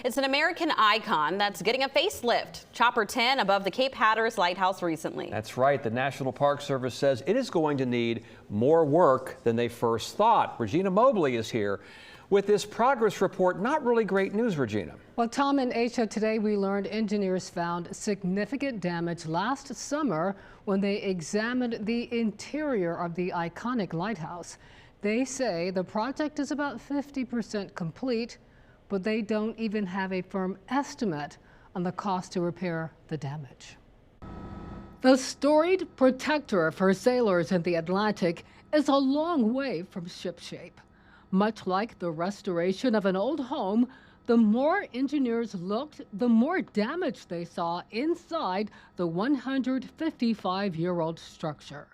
It's an American icon that's getting a facelift. Chopper 10 above the Cape Hatteras Lighthouse recently. That's right. The National Park Service says it is going to need more work than they first thought. Regina Mobley is here with this progress report. Not really great news, Regina. Well, Tom and Aisha, today we learned engineers found significant damage last summer when they examined the interior of the iconic lighthouse. They say the project is about 50% complete, but they don't even have a firm estimate on the cost to repair the damage. The storied protector for sailors in the Atlantic is a long way from shipshape. Much like the restoration of an old home, the more engineers looked, the more damage they saw inside the 155-year-old structure.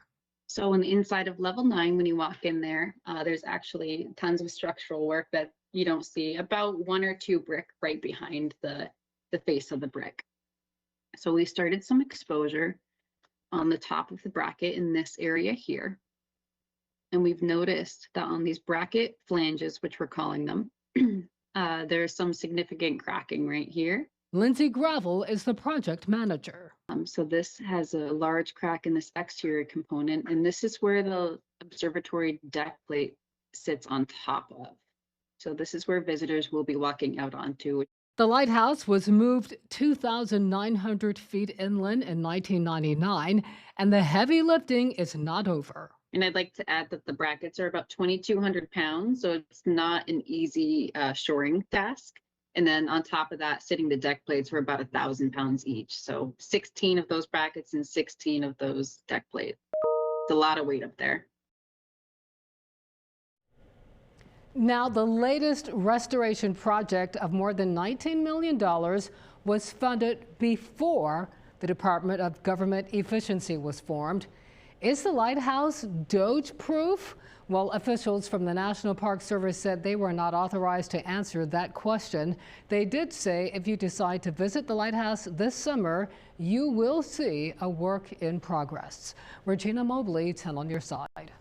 So on the inside of level 9, when you walk in there, there's actually tons of structural work that you don't see, about 1 or 2 brick right behind the face of the brick. So we started some exposure on the top of the bracket in this area here. And we've noticed that on these bracket flanges, which we're calling them, there's some significant cracking right here. Lindsay Gravel is the project manager. So this has a large crack in this exterior component, and this is where the observatory deck plate sits on top of. So this is where visitors will be walking out onto. The lighthouse was moved 2,900 feet inland in 1999, and the heavy lifting is not over. And I'd like to add that the brackets are about 2,200 pounds, so it's not an easy shoring task. And then on top of that, sitting the deck plates were about 1,000 pounds each. So 16 of those brackets and 16 of those deck plates. It's a lot of weight up there. Now, the latest restoration project of more than $19 million was funded before the Department of Government Efficiency was formed. Is the lighthouse Doge-proof? Well, officials from the National Park Service said they were not authorized to answer that question. They did say if you decide to visit the lighthouse this summer, you will see a work in progress. Regina Mobley, 10 on your side.